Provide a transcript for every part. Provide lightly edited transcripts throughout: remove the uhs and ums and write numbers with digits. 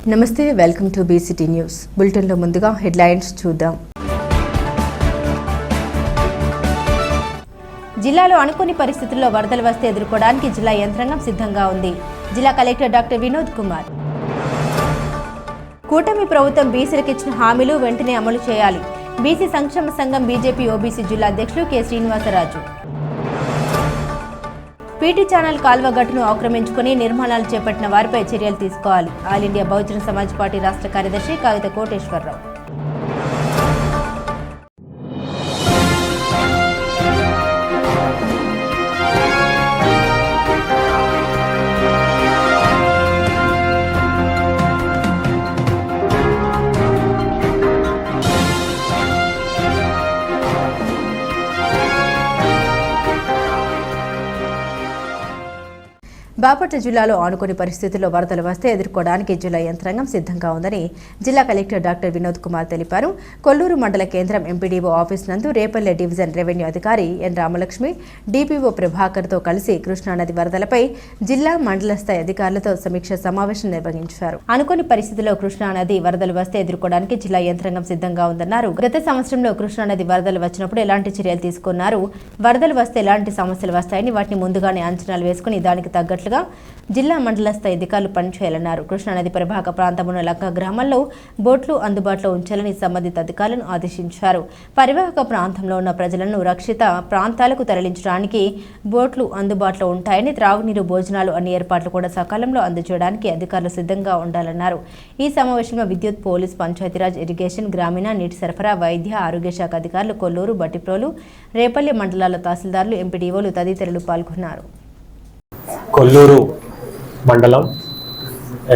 నమస్తే, welcome to BCT news. బులెటిన్లో ముందుగా హెడ్లైన్స్ చూద్దాం. జిల్లాలో అనుకోని పరిస్థితుల్లో వరదలు వస్తే ఎదుర్కోవడానికి జిల్లా యంత్రాంగం సిద్ధంగా ఉంది. జిల్లా కలెక్టర్ డాక్టర్ వినోద్ కుమార్. కూటమి ప్రభుత్వం బీసీలకు ఇచ్చిన హామీలు వెంటనే అమలు చేయాలి. బీసీ సంక్షేమ సంఘం బీజేపీ ఓబీసీ జిల్లా అధ్యక్షులు కె శ్రీనివాసరాజు. పీటీ ఛానల్ కాల్వ గట్టును ఆక్రమించుకుని నిర్మాణాలు చేపట్టిన వారిపై చర్యలు తీసుకోవాలి. All India Bahujan Samaj party రాష్ట్ర కార్యదర్శి కాగిత కోటేశ్వరరావు. బాపట్ల జిల్లాలో ఆనుకోని పరిస్థితుల్లో వరదలు వస్తే ఎదుర్కోవడానికి జిల్లా యంత్రాంగం సిద్ధంగా ఉందని జిల్లా కలెక్టర్ డాక్టర్ వినోద్ కుమార్ తెలిపారు. కొల్లూరు మండల కేంద్రం ఎంపీడీఓ ఆఫీస్ నందు రేపల్లె డివిజన్ రెవెన్యూ అధికారి ఎన్ రామలక్ష్మి, డీపీఓ ప్రభాకర్తో కలిసి కృష్ణానది వరదలపై జిల్లా మండల స్థాయి అధికారులతో సమీక్ష సమావేశం నిర్వహించారు. అనుకోని పరిస్థితుల్లో కృష్ణానది వరదలు వస్తే ఎదుర్కోవడానికి జిల్లా యంత్రాంగం సిద్ధంగా ఉందన్నారు. గత సంవత్సరంలో కృష్ణానది వరదలు వచ్చినప్పుడు ఎలాంటి చర్యలు తీసుకున్నారు, వరదలు వస్తే ఎలాంటి సమస్యలు వస్తాయని వాటిని ముందుగానే అంచనాలు వేసుకుని దానికి తగ్గట్లు జిల్లా మండల స్థాయి అధికారులు పనిచేయాలన్నారు. కృష్ణానది పరివాహక ప్రాంతంలో లంక గ్రామాల్లో బోట్లు అందుబాటులో ఉంచాలని సంబంధిత అధికారులను ఆదేశించారు. పరివాహక ప్రాంతంలో ఉన్న ప్రజలను రక్షిత ప్రాంతాలకు తరలించడానికి బోట్లు అందుబాటులో ఉంటాయని, త్రాగునీరు, భోజనాలు అన్ని ఏర్పాట్లు కూడా సకాలంలో అందజేయడానికి అధికారులు సిద్ధంగా ఉండాలన్నారు. ఈ సమావేశంలో విద్యుత్, పోలీస్, పంచాయతీరాజ్, ఇరిగేషన్, గ్రామీణ నీటి సరఫరా, వైద్య, ఆరోగ్య శాఖ అధికారులు, కొల్లూరు, బట్టిప్రోలు, రేపల్లె మండలాల తహసీల్దార్లు, ఎంపీడీఓలు తదితరులు పాల్గొన్నారు. కొల్లూరు మండలం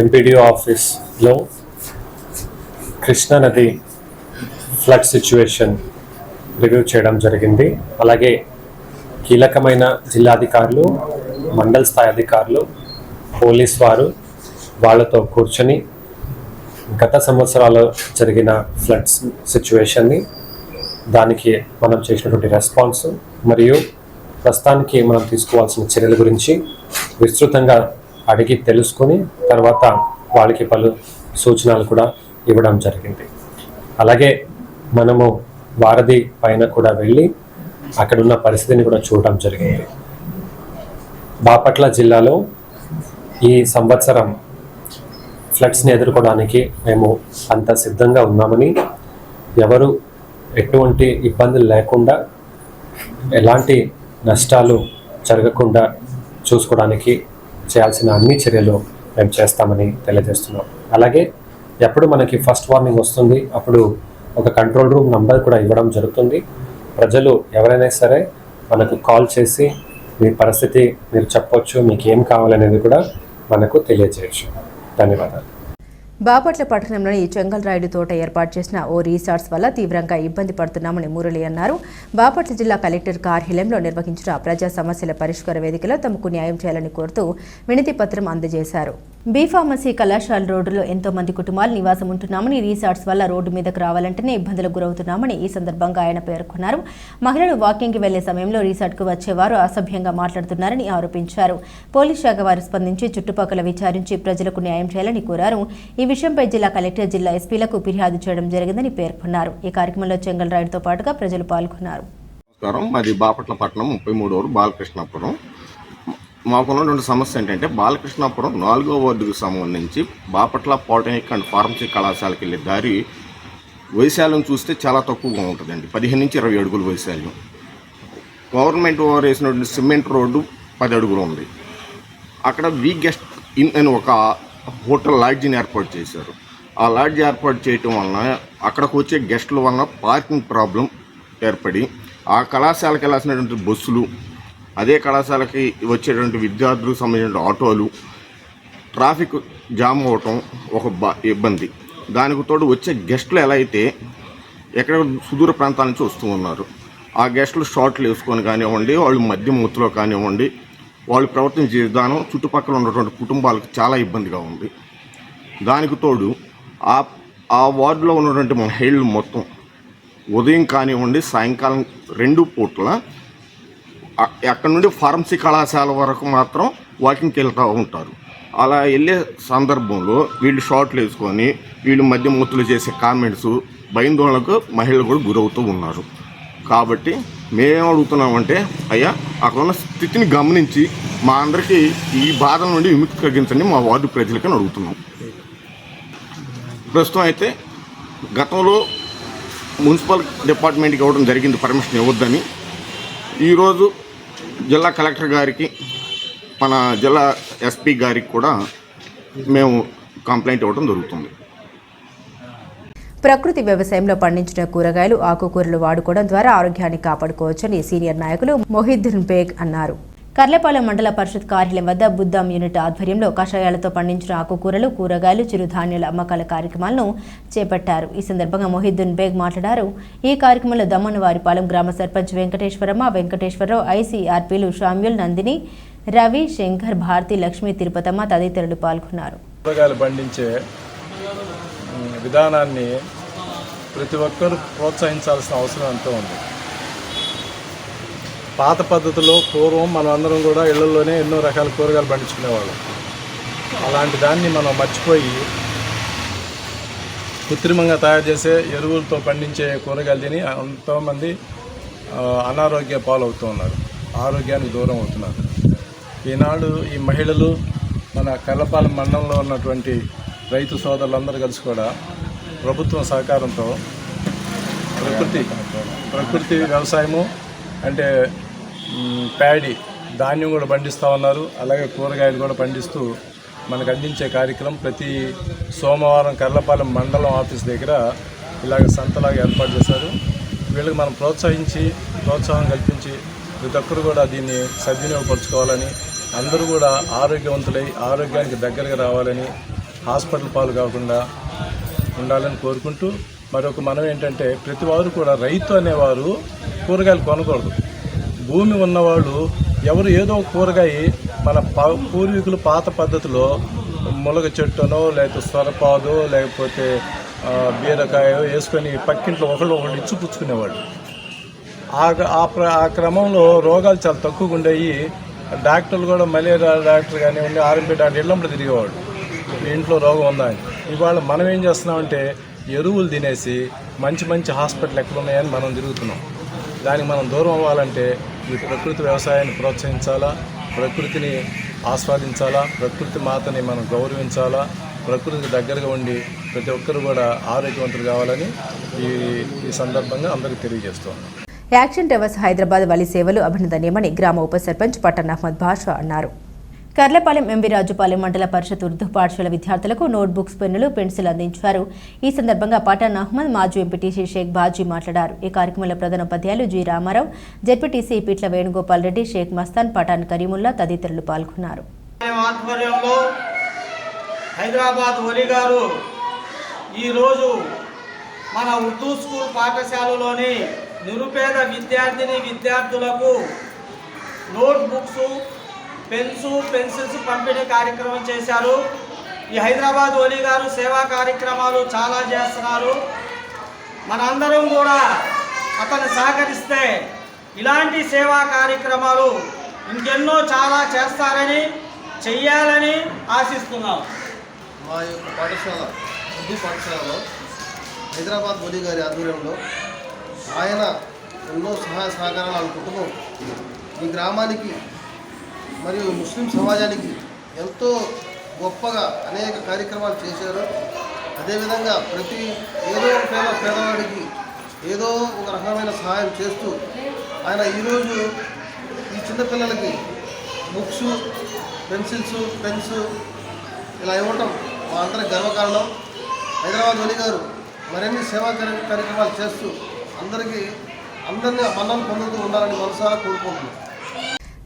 ఎంపీడీఓ ఆఫీస్లో కృష్ణానది ఫ్లడ్ సిచ్యువేషన్ రివ్యూ చేయడం జరిగింది. అలాగే కీలకమైన జిల్లాధికారులు, మండల స్థాయి అధికారులు, పోలీస్ వారు వాళ్ళతో కూర్చొని గత సంవత్సరాలు జరిగిన ఫ్లడ్ సిచ్యువేషన్ని, దానికి మనం చేసినటువంటి రెస్పాన్స్ మరియు ప్రస్తుతానికి మనం తీసుకోవాల్సిన చర్యల గురించి విస్తృతంగా అడిగి తెలుసుకుని తర్వాత వాళ్ళకి పలు సూచనలు కూడా ఇవ్వడం జరిగింది. అలాగే మనము వారధి పైన కూడా వెళ్ళి అక్కడున్న పరిస్థితిని కూడా చూడడం జరిగింది. బాపట్ల జిల్లాలో ఈ సంవత్సరం ఫ్లడ్స్ని ఎదుర్కోవడానికి మేము అంత సిద్ధంగా ఉన్నామని, ఎవరు ఎటువంటి ఇబ్బందులు లేకుండా, ఎలాంటి నష్టాలు జరగకుండా చూసుకోవడానికి చేయాల్సిన అన్ని చర్యలు మేము చేస్తామని తెలియజేస్తున్నాం. అలాగే ఎప్పుడు మనకి ఫస్ట్ వార్నింగ్ వస్తుంది అప్పుడు ఒక కంట్రోల్ రూమ్ నంబర్ కూడా ఇవ్వడం జరుగుతుంది. ప్రజలు ఎవరైనా సరే మనకు కాల్ చేసి మీ పరిస్థితి మీరు చెప్పొచ్చు, మీకు ఏం కావాలనేది కూడా మనకు తెలియజేయచ్చు. ధన్యవాదాలు. బాపట్ల పట్టణంలోని చెంగల్ రాయుడు తోట ఏర్పాటు చేసిన ఓ రిసార్ట్స్ వల్ల తీవ్రంగా ఇబ్బంది పడుతున్నామని మురళి అన్నారు. బాపట్ల జిల్లా కలెక్టర్ కార్యాలయంలో నిర్వహించిన ప్రజా సమస్యల పరిష్కార వేదికలో తమకు న్యాయం చేయాలని కోరుతూ వినతి పత్రం అందజేశారు. బీ ఫార్మసీ కళాశాల రోడ్డులో ఎంతో మంది కుటుంబాలు నివాసం ఉంటున్నామని, రిసార్ట్స్ వల్ల రోడ్డు మీదకు రావాలంటేనే ఇబ్బందులకు గురవుతున్నామని ఈ సందర్భంగా ఆయన పేర్కొన్నారు. మహిళలు వాకింగ్కి వెళ్లే సమయంలో రిసార్ట్కు వచ్చేవారు అసభ్యంగా మాట్లాడుతున్నారని ఆరోపించారు. పోలీస్ శాఖ వారు స్పందించి చుట్టుపక్కల విచారించి ప్రజలకు న్యాయం చేయాలని కోరారు. ఈ విషయంపై జిల్లా కలెక్టర్, జిల్లా ఎస్పీలకు ఫిర్యాదు చేయడం జరిగిందని పేర్కొన్నారు. ఈ కార్యక్రమంలో చెంగల్ రాయుడుతో పాటుగా ప్రజలు పాల్గొన్నారు. మాది బాపట్ల పట్టణం 33 బాలకృష్ణాపురం. మాకున్నటువంటి సమస్య ఏంటంటే బాలకృష్ణాపురం 4వ వార్డుకు సంబంధించి బాపట్ల పాలిటెక్నిక్ అండ్ ఫార్మసీ కళాశాలకు వెళ్ళే దారి వైశాల్యం చూస్తే చాలా తక్కువగా ఉంటుందండి. 15 నుంచి 20 అడుగుల వైశాల్యం. గవర్నమెంట్ వారు వేసినటువంటి సిమెంట్ రోడ్డు 10 అడుగులు ఉంది. అక్కడ వి గెస్ట్ ఇన్ అని ఒక హోటల్ లాడ్జిని ఏర్పాటు చేశారు. ఆ లాడ్జ్ ఏర్పాటు చేయటం వలన అక్కడికి వచ్చే గెస్టుల వలన పార్కింగ్ ప్రాబ్లం ఏర్పడి ఆ కళాశాలకు వెళ్ళాల్సినటువంటి బస్సులు, అదే కళాశాలకి వచ్చేటువంటి విద్యార్థులకు సంబంధించిన ఆటోలు, ట్రాఫిక్ జామ్ అవటం ఒక ఇబ్బంది. దానికి తోడు వచ్చే గెస్టులు ఎలా అయితే ఎక్కడ సుదూర ప్రాంతాల నుంచి వస్తూ ఉన్నారు, ఆ గెస్టులు షార్ట్లు వేసుకొని కానివ్వండి, వాళ్ళు మధ్యమూర్తిలో కానివ్వండి, వాళ్ళు ప్రవర్తించే విధానం చుట్టుపక్కల ఉన్నటువంటి కుటుంబాలకు చాలా ఇబ్బందిగా ఉంది. దానికి తోడు ఆ వార్డులో ఉన్నటువంటి మహిళలు మొత్తం ఉదయం కానివ్వండి, సాయంకాలం 2 పూట్ల అక్కడ నుండి ఫార్మసీ కళాశాల వరకు మాత్రం వాకింగ్కి వెళ్తూ ఉంటారు. అలా వెళ్ళే సందర్భంలో వీళ్ళు షార్ట్లు వేసుకొని వీళ్ళు మధ్యమూర్తులు చేసే కామెంట్స్ భయాందోళనకు మహిళలు కూడా గురవుతూ ఉన్నారు. కాబట్టి మేమేం అడుగుతున్నామంటే, అయ్యా అక్కడ ఉన్న స్థితిని గమనించి మా అందరికీ ఈ బాధల నుండి విముక్తి కలిగించండి మా వార్డు ప్రజలకని అడుగుతున్నాం. ప్రస్తుతం అయితే గతంలో మున్సిపల్ డిపార్ట్మెంట్కి ఇవ్వడం జరిగింది పర్మిషన్ ఇవ్వద్దని. ఈరోజు జిల్లా కలెక్టర్ గారికి మన జిల్లా ఎస్పీ గారికి కూడా మేము కంప్లైంట్ ఇవ్వడం జరుగుతుంది. ప్రకృతి వ్యవసాయంలో పండించిన కూరగాయలు ఆకుకూరలు వాడుకోవడం ద్వారా ఆరోగ్యాన్ని కాపాడుకోవచ్చని సీనియర్ నాయకులు మొహిద్దీన్ బేగ్ అన్నారు. కర్లపాలెం మండల పరిషత్ కార్యాలయం వద్ద బుద్ధాం యూనిట్ ఆధ్వర్యంలో కషాయాలతో పండించిన ఆకుకూరలు, కూరగాయలు, చిరుధాన్యాల అమ్మకాల కార్యక్రమాలను చేపట్టారు. ఈ సందర్భంగా మొహిద్దీన్ బేగ్ మాట్లాడారు. ఈ కార్యక్రమంలో దమ్మనవారిపాలెం గ్రామ సర్పంచ్ వెంకటేశ్వరరావు, ఐసీఆర్పీలు షామ్యుల్, నందిని, రవి, శంకర్, భారతి, లక్ష్మి, తిరుపతమ్మ తదితరులు పాల్గొన్నారు. కూరగాయలు పండించే విధానాన్ని ప్రతి ఒక్కరూ ప్రోత్సహించాల్సిన అవసరం ఎంతో ఉంది. పాత పద్ధతిలో పూర్వం మనం అందరం కూడా ఇళ్లలోనే ఎన్నో రకాల కూరగాయలు పండించుకునేవాళ్ళం. అలాంటి దాన్ని మనం మర్చిపోయి కృత్రిమంగా తయారు చేసే ఎరువులతో పండించే కూరగాయలు తిని ఎంతోమంది అనారోగ్య పాలవుతూ ఉన్నారు, ఆరోగ్యానికి దూరం అవుతున్నారు. ఈనాడు ఈ మహిళలు మన కర్లపాలెం మండలంలో ఉన్నటువంటి రైతు సోదరులందరూ కలిసి కూడా ప్రభుత్వం సహకారంతో ప్రకృతి వ్యవసాయము అంటే ప్యాడీ ధాన్యం కూడా పండిస్తూ ఉన్నారు. అలాగే కూరగాయలు కూడా పండిస్తూ మనకు అందించే కార్యక్రమం ప్రతి సోమవారం కర్లపాలెం మండలం ఆఫీస్ దగ్గర ఇలాగ సంతలాగా ఏర్పాటు చేశారు. వీళ్ళకి మనం ప్రోత్సాహం కల్పించి ప్రతి ఒక్కరు కూడా దీన్ని సద్వినియోగపరచుకోవాలని, అందరూ కూడా ఆరోగ్యవంతులై ఆరోగ్యానికి దగ్గరగా రావాలని, హాస్పిటల్ పాలు కాకుండా ఉండాలని కోరుకుంటూ, మరొక మనం ఏంటంటే ప్రతి వారు కూడా రైతు అనేవారు కూరగాయలు కొనకూడదు. భూమి ఉన్నవాళ్ళు ఎవరు ఏదో ఒక కూరగాయ మన పూర్వీకులు పాత పద్ధతిలో ములగ చెట్టునో లేకపోతే సొరపాదో లేకపోతే బీరకాయో వేసుకొని పక్కింట్లో ఒకళ్ళు ఇచ్చి పుచ్చుకునేవాళ్ళు. ఆ క్రమంలో రోగాలు చాలా తక్కువగా ఉండేవి. డాక్టర్లు కూడా మలేరియా డాక్టర్ కానివ్వండి, ఆర్ఎంపీ డాక్టర్ ఇళ్ళంలో తిరిగేవాడు ఇంట్లో రోగం ఉందా అని. ఇవాళ మనం ఏం చేస్తున్నామంటే ఎరువులు తినేసి మంచి హాస్పిటల్ ఎక్కడ ఉన్నాయని మనం తిరుగుతున్నాం. దానికి మనం దూరం అవ్వాలంటే ఈ ప్రకృతి వ్యవసాయాన్ని ప్రోత్సహించాలా, ప్రకృతిని ఆస్వాదించాలా, ప్రకృతి మాతని మనం గౌరవించాలా, ప్రకృతికి దగ్గరగా ఉండి ప్రతి ఒక్కరు కూడా ఆరోగ్యవంతులు కావాలని ఈ సందర్భంగా అందరికీ తెలియజేస్తున్నాం. యాక్షన్ టవర్స్ హైదరాబాద్ వలి సేవలు అభినందనీయమని గ్రామ ఉప సర్పంచ్ పట్టణ్ అహ్మద్ బాషా అన్నారు. కర్లపాలెం ఎంబీ రాజుపాలెం మండల పరిషత్ ఉర్దూ పాఠశాల విద్యార్థులకు నోట్బుక్స్, పెన్నులు, పెన్సిల్ అందించారు. ఈ సందర్భంగా పఠాన్ అహ్మద్, మాజీ ఎంపీటీసీ షేక్ బాజీ మాట్లాడారు. ఈ కార్యక్రమంలో ప్రధాన ఉపాధ్యాయులు జి రామారావు, జెడ్పీటీసీ పీట్ల వేణుగోపాల్ రెడ్డి, షేక్ మస్తాన్, పఠాన్ కరీముల్లా తదితరులు పాల్గొన్నారు. హైదరాబాద్ వలి గారు ఈరోజు మన ఉర్దూ స్కూల్ పాఠశాలలోని నిరుపేద విద్యార్థులకు నోట్బుక్స్, పెన్సిల్స్ పంపిణీ కార్యక్రమం చేశారు. ఈ హైదరాబాద్ వలి గారు సేవా కార్యక్రమాలు చాలా చేస్తున్నారు. మనందరం కూడా అతను సహకరిస్తే ఇలాంటి సేవా కార్యక్రమాలు ఇంకెన్నో చాలా చెయ్యాలని ఆశిస్తున్నాం. మా యొక్క ఉర్దూ పాఠశాలలో హైదరాబాద్ వలి గారి ఆధ్వర్యంలో ఆయన ఎన్నో సహాయ సహకారాలు అనుకుంటున్నాం. ఈ గ్రామానికి మరియు ముస్లిం సమాజానికి ఎంతో గొప్పగా అనేక కార్యక్రమాలు చేశారు. అదేవిధంగా ఏదో ఒక పేదవాడికి ఏదో ఒక రకమైన సహాయం చేస్తూ ఆయన ఈరోజు ఈ చిన్నపిల్లలకి బుక్స్, పెన్సిల్స్, పెన్స్ ఇలా ఇవ్వటం మా అందరికి గర్వకారణం. హైదరాబాద్ వలి గారు మరిన్ని సేవా కార్యక్రమాలు చేస్తూ అందరినీ మన్నలు పొందుతూ ఉండాలని మనసారా కోరుకుంటున్నాం.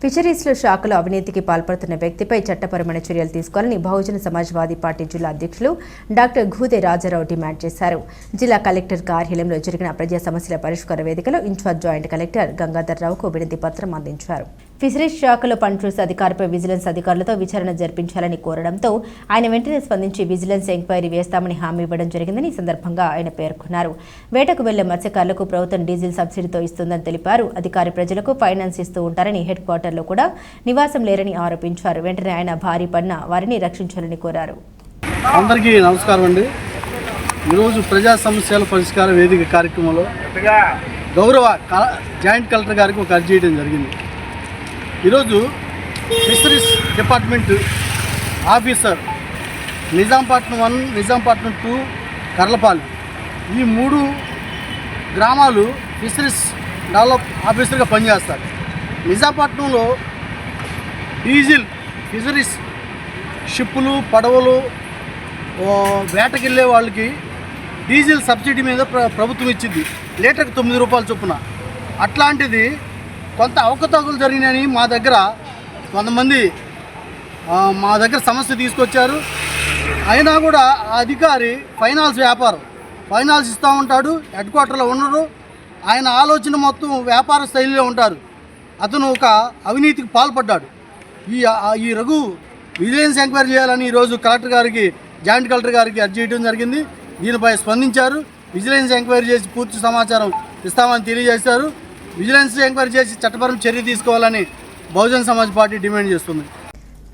ఫిషరీస్లో శాఖలో అవినీతికి పాల్పడుతున్న వ్యక్తిపై చట్టపరమైన చర్యలు తీసుకోవాలని బహుజన సమాజ్వాదీ పార్టీ జిల్లా అధ్యక్షులు డాక్టర్ ఘూదే రాజారావు డిమాండ్ చేశారు. జిల్లా కలెక్టర్ కార్యాలయంలో జరిగిన ప్రజా సమస్యల పరిష్కార వేదికలో ఇన్ఛార్జ్ జాయింట్ కలెక్టర్ గంగాధర్ రావుకు వినతి పత్రం అందించారు. ఫిషరీస్ శాఖలో పనిచేసే అధికారిపై విజిలెన్స్ అధికారులతో విచారణ జరిపించాలని కోరడంతో ఆయన వెంటనే స్పందించి విజిలెన్స్ ఎంక్వైరీ వేస్తామని హామీ ఇవ్వడం జరిగిందని ఈ సందర్భంగా ఆయన పేర్కొన్నారు. వేటకు వెళ్లే మత్స్యకారులకు ప్రభుత్వం డీజిల్ సబ్సిడీతో ఇస్తుందని తెలిపారు. అధికారి ప్రజలకు ఫైనాన్స్ ఇస్తూ ఉంటారని హెడ్ క్వార్టర్లో కూడా నివాసం లేరని ఆరోపించారు. వెంటనే ఆయన భారీ పడిన వారిని రక్షించాలని కోరారు. అందరికీ నమస్కారం అండి. ఈరోజు ప్రజా సమస్యల పరిష్కార వేదిక కార్యక్రమంలో గౌరవ జాయింట్ కలెక్టర్ గారికి ఒక అర్జీ చేయడం జరిగింది. ఈరోజు fisheries department officer Nizampatnam 1, Nizampatnam 2, Karlapalem ఈ 3 గ్రామాలు ఫిషరీస్ డెవలప్ ఆఫీసర్గా పనిచేస్తారు. నిజాంపట్నంలో డీజిల్ ఫిషరీస్ షిప్పులు, పడవలు వేటకెళ్ళే వాళ్ళకి డీజిల్ సబ్సిడీ మీద ప్రభుత్వం ఇచ్చింది, లీటర్కి 9 రూపాయల చొప్పున. అట్లాంటిది కొంత అవకతవకలు జరిగినాయని మా దగ్గర కొంతమంది సమస్య తీసుకొచ్చారు. అయినా కూడా ఆ అధికారి ఫైనాన్స్ వ్యాపారం ఫైనాన్స్ ఇస్తూ ఉంటాడు, హెడ్ క్వార్టర్లో ఉండరు. ఆయన ఆలోచన మొత్తం వ్యాపార శైలిలో ఉంటారు. అతను ఒక అవినీతికి పాల్పడ్డాడు. ఈ రఘు విజిలెన్స్ ఎంక్వైరీ చేయాలని ఈరోజు కలెక్టర్ గారికి, జాయింట్ కలెక్టర్ గారికి అర్జీ చేయడం జరిగింది. దీనిపై స్పందించారు. విజిలెన్స్ ఎంక్వైరీ చేసి పూర్తి సమాచారం ఇస్తామని తెలియజేశారు. విజిలెన్స్ ఎంక్వైరీ చేసి చట్టపరమైన చర్య తీసుకోవాలని బహుజన్ సమాజ్ పార్టీ డిమాండ్ చేస్తుంది.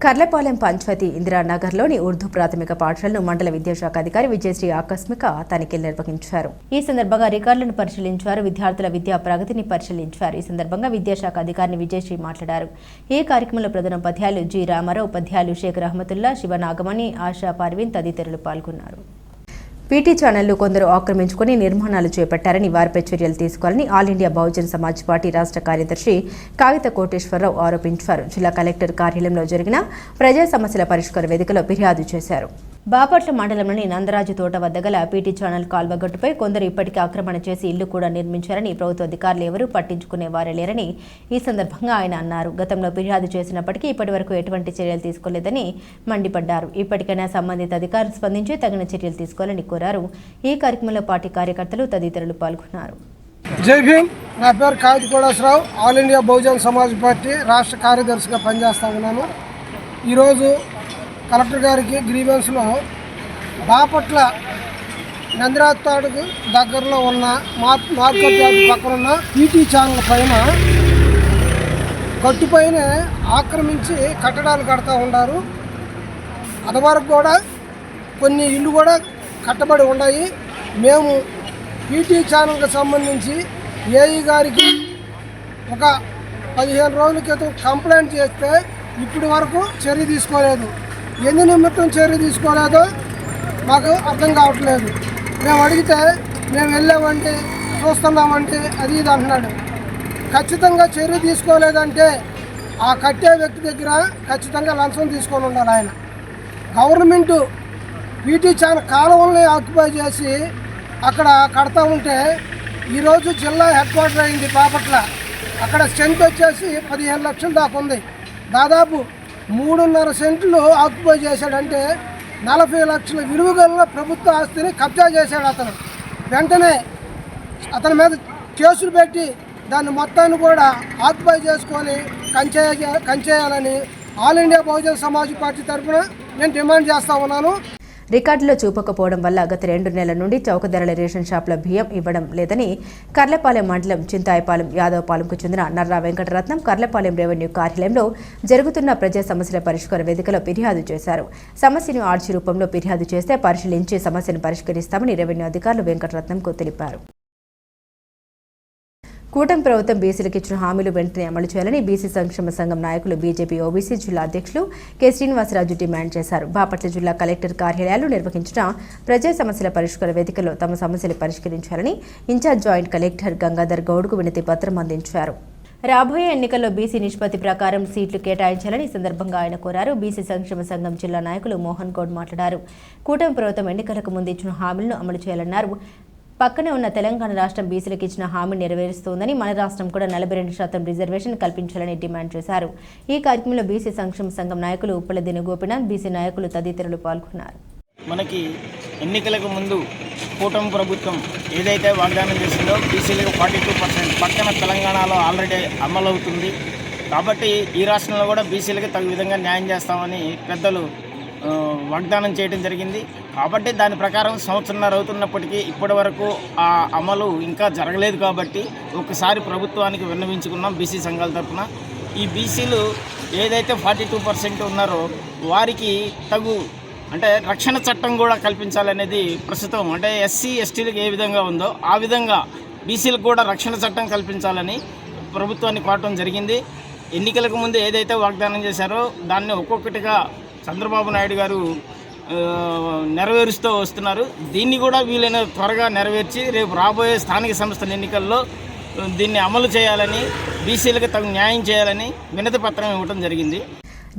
కర్లపాలెం పంచాయతీ ఇందిరానగర్లోని ఉర్దూ ప్రాథమిక పాఠశాలను మండల విద్యాశాఖ అధికారి విజయశ్రీ ఆకస్మిక తనిఖీలు నిర్వహించారు. ఈ సందర్భంగా రికార్డులను పరిశీలించారు. విద్యార్థుల విద్యా ప్రగతిని పరిశీలించారు. ఈ సందర్భంగా విద్యాశాఖ అధికారిని విజయశ్రీ మాట్లాడారు. ఈ కార్యక్రమంలో ప్రధాన ఉపాధ్యాయులు జి రామారావు, ఉపాధ్యాయులు షేక్ రహమతుల్లా, శివనాగమణి, ఆశా పర్వీన్ తదితరులు పాల్గొన్నారు. పీటీ ఛానళ్లు కొందరు ఆక్రమించుకుని నిర్మాణాలు చేపట్టారని, వారిపై చర్యలు తీసుకోవాలని all India Bahujan Samaj party రాష్ట్ర కార్యదర్శి కాగిత కోటేశ్వరరావు ఆరోపించారు. జిల్లా కలెక్టర్ కార్యాలయంలో జరిగిన ప్రజా సమస్యల పరిష్కార వేదికలో ఫిర్యాదు చేశారు. బాపట్ల మండలంలోని నందరాజు తోట వద్ద గల పీటీ ఛానల్ కాల్వగట్టుపై కొందరు ఇప్పటికే ఆక్రమణ చేసి ఇల్లు కూడా నిర్మించారని, ప్రభుత్వ అధికారులు ఎవరూ పట్టించుకునే వారే లేరని ఈ సందర్భంగా ఆయన అన్నారు. గతంలో ఫిర్యాదు చేసినప్పటికీ ఇప్పటివరకు ఎటువంటి చర్యలు తీసుకోలేదని మండిపడ్డారు. ఇప్పటికైనా సంబంధిత అధికారులు స్పందించి తగిన చర్యలు తీసుకోవాలని కోరారు. ఈ కార్యక్రమంలో పార్టీ కార్యకర్తలు తదితరులు పాల్గొన్నారు. జై భీమ్. నా పేరు కాగిత Koteswararao, all India Bahujan Samaj party రాష్ట్ర కార్యదర్శిగా పనిచేస్తా ఉన్నాను. ఈరోజు కలెక్టర్ గారికి గ్రీవెన్స్లో బాపట్ల నందిరాజ్ తోటకు దగ్గరలో ఉన్న మార్కెట్ యార్డ్ పక్కన ఉన్న పీటీ ఛానల్ పైన గట్టుపైన ఆక్రమించి కట్టడాలు కడతా ఉన్నారు. అదివరకు కూడా కొన్ని ఇళ్ళు కూడా కట్టబడి ఉన్నాయి. మేము పీటీ ఛానల్కి సంబంధించి ఏఈ గారికి ఒక 15 రోజుల క్రితం కంప్లైంట్ చేస్తే ఇప్పటి వరకు చర్య తీసుకోలేదు. ఎందు నిమిత్తం చర్య తీసుకోలేదో మాకు అర్థం కావట్లేదు. మేము అడిగితే మేము వెళ్ళామంటే చూస్తున్నామంటే అది ఇది అంటున్నాడు. ఖచ్చితంగా చర్య తీసుకోలేదంటే ఆ కట్టే వ్యక్తి దగ్గర ఖచ్చితంగా లంచం తీసుకొని ఉండాలి. ఆయన గవర్నమెంటు పీటీ ఛానల్ కాలువల్ని ఆక్యుపై చేసి అక్కడ కడతా ఉంటే ఈరోజు జిల్లా హెడ్ క్వార్టర్ అయింది బాపట్ల. అక్కడ సెంట్ వచ్చేసి 15 లక్షలు దాకా ఉంది. దాదాపు 3.5 సెంట్లు ఆక్యుపై చేశాడంటే 40 లక్షల విలువ గల ప్రభుత్వ ఆస్తిని కబ్జా చేశాడు అతను. వెంటనే అతని మీద కేసులు పెట్టి దాన్ని మొత్తాన్ని కూడా ఆక్యుపై చేసుకొని కంచేయాలని all India Bahujan Samaj party తరఫున నేను డిమాండ్ చేస్తూ ఉన్నాను. రికార్డులో చూపకపోవడం వల్ల గత 2 నెలల నుండి చౌక ధరల రేషన్ షాపుల బియ్యం ఇవ్వడం లేదని కర్లపాలెం మండలం చింతాయపాలెం యాదవపాలెంకు చెందిన నర్రా వెంకటరత్నం కర్లపాలెం రెవెన్యూ కార్యాలయంలో జరుగుతున్న ప్రజా సమస్యల పరిష్కార వేదికలో ఫిర్యాదు చేశారు. సమస్యను ఆర్జీ రూపంలో ఫిర్యాదు చేస్తే పరిశీలించి సమస్యను పరిష్కరిస్తామని రెవెన్యూ అధికారులు వెంకటరత్నంకు తెలిపారు. కూటమి ప్రభుత్వం బీసీలకు ఇచ్చిన హామీలు వెంటనే అమలు చేయాలని బీసీ సంక్షేమ సంఘం నాయకులు బీజేపీ ఓబీసీ జిల్లా అధ్యక్షులు కె శ్రీనివాసరాజు డిమాండ్ చేశారు. బాపట్ల జిల్లా కలెక్టర్ కార్యాలయాలు నిర్వహించిన ప్రజా సమస్యల పరిష్కార వేదికలో తమ సమస్యలు పరిష్కరించాలని ఇన్ఛార్జ్ జాయింట్ కలెక్టర్ గంగాధర్ గౌడ్కు వినతి పత్రం అందించారు. రాబోయే ఎన్నికల్లో బీసీ నిష్పత్తి ప్రకారం సీట్లు కేటాయించాలని ఈ సందర్భంగా ఆయన కోరారు. బీసీ సంక్షేమ సంఘం జిల్లా నాయకులు మోహన్ గౌడ్ మాట్లాడారు. కూటమి ప్రభుత్వం ఎన్నికలకు ముందు ఇచ్చిన హామీలను అమలు చేయాలన్నారు. పక్కనే ఉన్న తెలంగాణ రాష్ట్రం బీసీలకు ఇచ్చిన హామీ నెరవేరుస్తోందని, మన రాష్ట్రం కూడా 42% రిజర్వేషన్ కల్పించాలని డిమాండ్ చేశారు. ఈ కార్యక్రమంలో బీసీ సంక్షేమ సంఘం నాయకులు ఉప్పలదిని గోపినాథ్, బీసీ నాయకులు తదితరులు పాల్గొన్నారు. మనకి ఎన్నికలకు ముందు కూటమి ప్రభుత్వం ఏదైతే వాగ్దానం చేసిందో బీసీలకు 42%, పక్కన తెలంగాణలో ఆల్రెడీ అమలవుతుంది. కాబట్టి ఈ రాష్ట్రంలో కూడా బీసీలకి తగు విధంగా న్యాయం చేస్తామని పెద్దలు వాగ్దానం చేయడం జరిగింది. కాబట్టి దాని ప్రకారం సంవత్సరంన్నర అవుతున్నప్పటికీ ఇప్పటి వరకు ఆ అమలు ఇంకా జరగలేదు. కాబట్టి ఒకసారి ప్రభుత్వానికి విన్నవించుకున్నాం బీసీ సంఘాల తరఫున. ఈ బీసీలు ఏదైతే 42% ఉన్నారో వారికి తగు అంటే రక్షణ చట్టం కూడా కల్పించాలనేది ప్రస్తుతం అంటే ఎస్సీ ఎస్టీలకు ఏ విధంగా ఉందో ఆ విధంగా బీసీలకు కూడా రక్షణ చట్టం కల్పించాలని ప్రభుత్వాన్ని కోరటం జరిగింది. ఎన్నికలకు ముందు ఏదైతే వాగ్దానం చేశారో దాన్ని ఒక్కొక్కటిగా చంద్రబాబు నాయుడు గారు నెరవేరుస్తూ వస్తున్నారు. దీన్ని కూడా వీలైన త్వరగా నెరవేర్చి రేపు రాబోయే స్థానిక సంస్థల ఎన్నికల్లో దీన్ని అమలు చేయాలని, బీసీలకు తగు న్యాయం చేయాలని వినతి పత్రం ఇవ్వడం జరిగింది.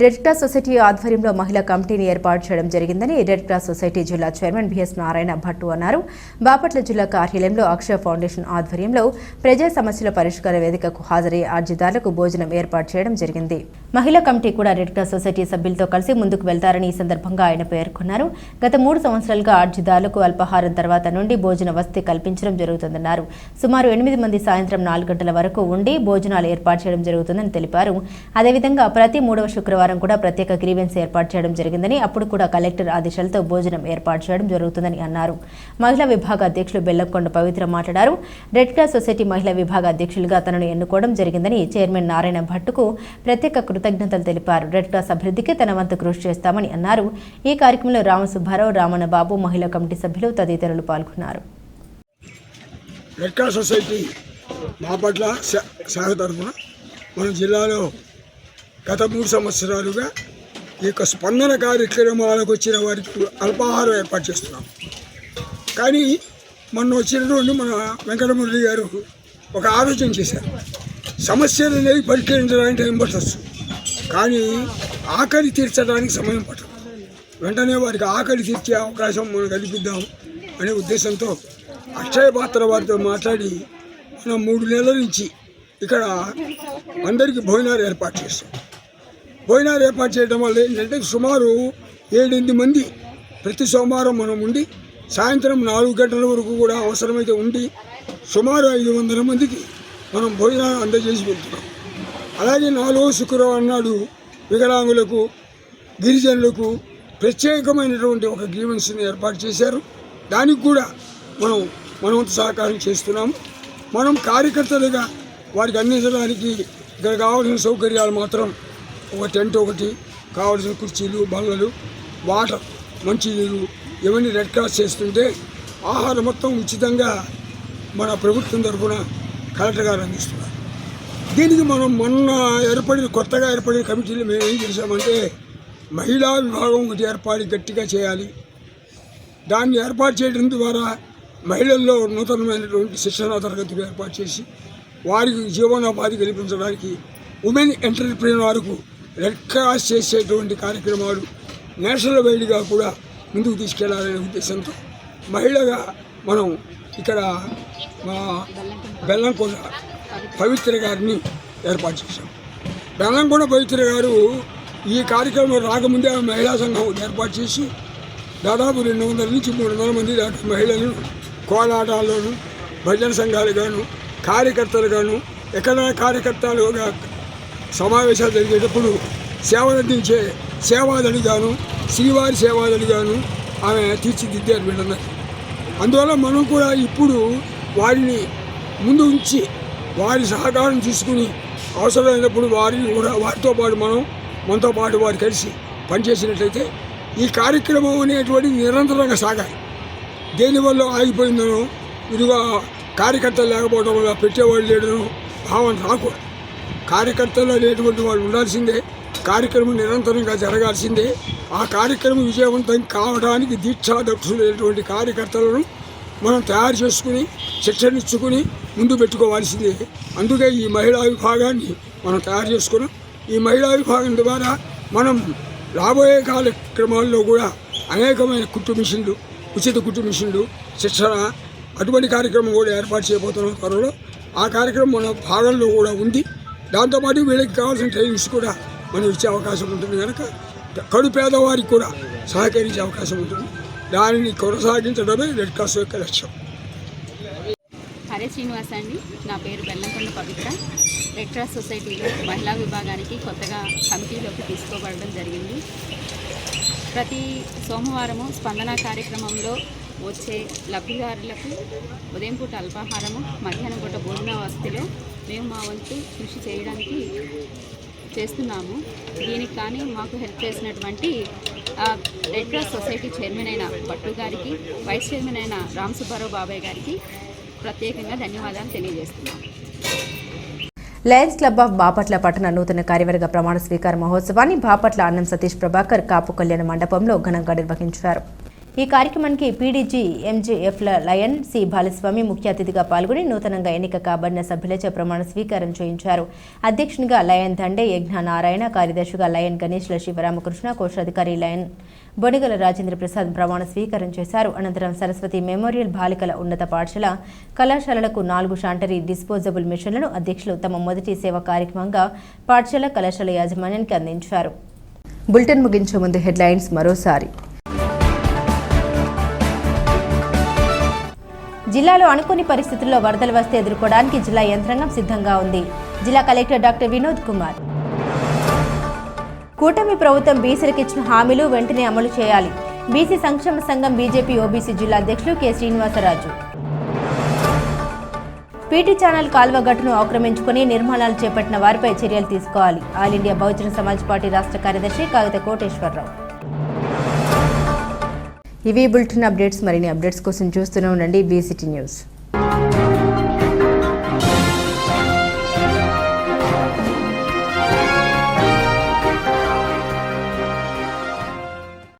రెడ్ క్రాస్ సొసైటీ ఆధ్వర్యంలో మహిళా కమిటీని ఏర్పాటు చేయడం జరిగిందని రెడ్ క్రాస్ సొసైటీ జిల్లా చైర్మన్ బిఎస్ నారాయణ భట్టు అన్నారు. బాపట్ల జిల్లా కార్యాలయంలో అక్షయ ఫౌండేషన్ ఆధ్వర్యంలో ప్రజా సమస్యల పరిష్కార వేదికకు హాజరయ్యే అర్జీదారులకు భోజనం ఏర్పాటు చేయడం జరిగింది. మహిళా కమిటీ కూడా రెడ్ క్రాస్ సొసైటీ సభ్యులతో కలిసి ముందుకు వెళ్తారని ఈ సందర్భంగా ఆయన పేర్కొన్నారు. గత 3 సంవత్సరాలుగా అర్జీదారులకు అల్పాహారం తర్వాత నుండి భోజన వసతి కల్పించడం జరుగుతుందన్నారు. సుమారు 8 మంది సాయంత్రం 4 గంటల వరకు ఉండి భోజనాలు ఏర్పాటు చేయడం జరుగుతుందని తెలిపారు. అదేవిధంగా ప్రతి 3వ శుక్రవారం కూడా ప్రత్యేక గ్రీవెన్స్ ఏర్పాటు చేయడం జరిగిందని, అప్పుడు కూడా కలెక్టర్ ఆదేశాలతో భోజనం ఏర్పాటు చేయడం జరుగుతుందని అన్నారు. మహిళా విభాగ అధ్యక్షులు బెల్లంకొండ పవిత్ర మాట్లాడారు. రెడ్ క్రాస్ సొసైటీ మహిళా విభాగ అధ్యక్షులుగా తనను ఎన్నుకోవడం జరిగిందని చైర్మన్ నారాయణ భట్టుకు ప్రత్యేక కృతజ్ఞతలు తెలిపారు. రెడ్ క్రాస్ అభివృద్ధికి తన వంతు కృషి చేస్తామని అన్నారు. ఈ కార్యక్రమంలో రామసుబ్బారావు, రామన్న బాబు, మహిళా కమిటీ సభ్యులు తదితరులు పాల్గొన్నారు. రెడ్ క్రాస్ సొసైటీ బాపట్ల శాఖ తరఫున మన జిల్లాలో గత 3 సంవత్సరాలుగా ఈ యొక్క స్పందన కార్యక్రమాలకు వచ్చిన వారికి అల్పాహారం ఏర్పాటు చేస్తున్నాం. కానీ మొన్న వచ్చినటువంటి మన వెంకటమురళి గారు ఒక ఆలోచన చేశారు. సమస్యలు అనేవి పరిష్కరించడానికి టైం పట్టచ్చు, కానీ ఆకలి తీర్చడానికి సమయం పట్టదు. వెంటనే వారికి ఆకలి తీర్చే అవకాశం మనం కల్పిద్దాం అనే ఉద్దేశంతో అక్షయ పాత్ర వారితో మాట్లాడి మనం 3 నెలల నుంచి ఇక్కడ అందరికీ భోజనాలు ఏర్పాటు చేస్తాం. భోజనాలు ఏర్పాటు చేయడం వల్ల ఏంటంటే సుమారు 7-8 మంది ప్రతి సోమవారం మనం ఉండి సాయంత్రం 4 గంటల వరకు కూడా అవసరమైతే ఉండి సుమారు 500 మందికి మనం భోజనాలు అందజేసి వెళ్తున్నాం. అలాగే 4వ శుక్రవారం నాడు వికలాంగులకు, గిరిజనులకు ప్రత్యేకమైనటువంటి ఒక గ్రీవెన్స్ని ఏర్పాటు చేశారు. దానికి కూడా మన వంతు సహకారం చేస్తున్నాము. మనం కార్యకర్తలుగా వారికి అందించడానికి ఇక్కడ కావాల్సిన సౌకర్యాలు మాత్రం ఒక టెంట్ ఒకటి, కావాల్సిన కుర్చీలు, బల్లలు, వాటర్, మంచినీరు ఇవన్నీ రెడ్ క్రాస్ చేస్తుంటే ఆహారం మొత్తం ఉచితంగా మన ప్రభుత్వం తరఫున కలెక్టర్ గారు అందిస్తున్నారు. దీనికి మనం కొత్తగా ఏర్పడిన కమిటీలు మేము ఏం చేసామంటే మహిళా విభాగం ఒకటి గట్టిగా చేయాలి. దాన్ని ఏర్పాటు చేయడం ద్వారా మహిళల్లో నూతనమైనటువంటి శిక్షణా తరగతులు ఏర్పాటు చేసి వారికి జీవనోపాధి కల్పించడానికి ఉమెన్ ఎంటర్ప్రెన్యూర్కు రెడ్ క్రాస్ చేసేటువంటి కార్యక్రమాలు నేషనల్ వైడ్గా కూడా ముందుకు తీసుకెళ్లాలనే ఉద్దేశంతో మహిళగా మనం ఇక్కడ మా బెల్లంకొండ పవిత్ర గారిని ఏర్పాటు చేశాం. బెల్లంకొండ పవిత్ర గారు ఈ కార్యక్రమం రాకముందే మహిళా సంఘం ఏర్పాటు చేసి దాదాపు 200 నుంచి 300 మంది దాకా మహిళలను కోలాటాల్లోనూ, భజన సంఘాలుగాను, కార్యకర్తలుగాను, ఎక్కడైనా కార్యకర్తలుగా సమావేశాలు జరిగేటప్పుడు సేవలందించే సేవాదళిగాను, శ్రీవారి సేవాదళిగాను ఆమె తీర్చిదిద్దారు వీళ్ళందరూ. అందువల్ల మనం కూడా ఇప్పుడు వారిని ముందు ఉంచి వారి సహకారం తీసుకుని అవసరమైనప్పుడు వారిని కూడా వారితో పాటు మనతో పాటు వారు కలిసి పనిచేసినట్లయితే ఈ కార్యక్రమం అనేటువంటిది నిరంతరంగా సాగాలి. దేనివల్ల ఆగిపోయిందనో, ఇదిగా కార్యకర్తలు లేకపోవడం వల్ల పెట్టేవాళ్ళు లేడనో భావన రాకూడదు. కార్యకర్తలు అనేటువంటి వాళ్ళు ఉండాల్సిందే. కార్యక్రమం నిరంతరంగా జరగాల్సిందే. ఆ కార్యక్రమం విజయవంతం కావడానికి దీక్షాదక్షులైనటువంటి కార్యకర్తలను మనం తయారు చేసుకుని శిక్షణ ఇచ్చుకుని ముందు పెట్టుకోవాల్సిందే. అందుకే ఈ మహిళా విభాగాన్ని మనం తయారు చేసుకున్నాం. ఈ మహిళా విభాగం ద్వారా మనం రాబోయే కార్యక్రమాల్లో కూడా అనేకమైన కుట్టు మిషన్లు, ఉచిత కుట్టు మిషన్లు, శిక్షణ అటువంటి కార్యక్రమం కూడా ఏర్పాటు చేయబోతున్నాం త్వరలో. ఆ కార్యక్రమం మన భాగంలో కూడా ఉంది. దాంతోపాటు వీళ్ళకి కావాల్సిన ట్రైనింగ్స్ కూడా మనం ఇచ్చే అవకాశం ఉంటుంది కనుక కడు పేదవారికి కూడా సహకరించే అవకాశం ఉంటుంది. దానిని కొనసాగించడమే రెడ్ క్రాస్ యొక్క లక్ష్యం. హరే శ్రీనివాస్ అండి, నా పేరు బెల్లంకొండ పవిత్ర. రెడ్ క్రాస్ సొసైటీలో మహిళా విభాగానికి కొత్తగా కమిటీలోకి తీసుకోబడడం జరిగింది. ప్రతి సోమవారము స్పందన కార్యక్రమంలో వచ్చే లబ్ధిదారులకు ఉదయం పూట అల్పాహారము, మధ్యాహ్నం పూట భోజన వసతిలో మేము మా వంతు కృషి చేయడానికి చేస్తున్నాము. దీనికి కానీ మాకు హెల్ప్ చేసినటువంటి రెడ్ క్రాస్ సొసైటీ చైర్మన్ అయిన భట్టు గారికి, వైస్ చైర్మన్ అయిన రామ్ సుబ్బారావు బాబాయ్ గారికి ప్రత్యేకంగా ధన్యవాదాలు తెలియజేస్తున్నాము. లయన్స్ క్లబ్ ఆఫ్ బాపట్ల పట్టణ నూతన కార్యవర్గ ప్రమాణ స్వీకార మహోత్సవాన్ని బాపట్ల అన్నం సతీష్ ప్రభాకర్ కాపు కళ్యాణ మండపంలో ఘనంగా నిర్వహించారు. ఈ కార్యక్రమానికి పీడీజీ ఎంజేఎఫ్ల లయన్ సి బాలస్వామి ముఖ్య అతిథిగా పాల్గొని నూతనంగా ఎన్నిక కాబడిన సభ్యులచే ప్రమాణ స్వీకారం చేయించారు. అధ్యక్షునిగా లయన్ దండే యజ్ఞ నారాయణ, కార్యదర్శిగా లయన్ గణేష్ల శివరామకృష్ణ, కోశాధికారి లయన్ బొనిగల రాజేంద్ర ప్రసాద్ ప్రమాణ స్వీకారం చేశారు. అనంతరం సరస్వతి మెమోరియల్ బాలికల ఉన్నత పాఠశాల కళాశాలలకు 4 శానిటరీ డిస్పోజబుల్ మిషన్లను అధ్యక్షులు తమ మొదటి సేవా కార్యక్రమంగా పాఠశాల కళాశాల యాజమాన్యానికి అందించారు. బులెటిన్ ముగించే ముందు హెడ్లైన్స్ మరోసారి. జిల్లాలో అనుకోని పరిస్థితుల్లో వరదలు వస్తే ఎదుర్కోవడానికి జిల్లా యంత్రాంగం సిద్ధంగా ఉంది. జిల్లా కలెక్టర్ డాక్టర్ వినోద్ కుమార్. కూటమి ప్రభుత్వం బీసీలకు ఇచ్చిన హామీలు వెంటనే అమలు చేయాలి. బీసీ సంక్షేమ సంఘం బీజేపీ ఓబీసీ జిల్లా అధ్యక్షులు కె శ్రీనివాసరాజు. పీటీ ఛానల్ కాల్వ గట్టును ఆక్రమించుకుని నిర్మాణాలు చేపట్టిన వారిపై చర్యలు తీసుకోవాలి. All India Bahujan Samaj party రాష్ట్ర కార్యదర్శి కాగిత కోటేశ్వరరావు. ఇవి బులెటిన్ అప్డేట్స్. మరిన్ని అప్డేట్స్ కోసం చూస్తూనే ఉండండి బీసీటీ న్యూస్.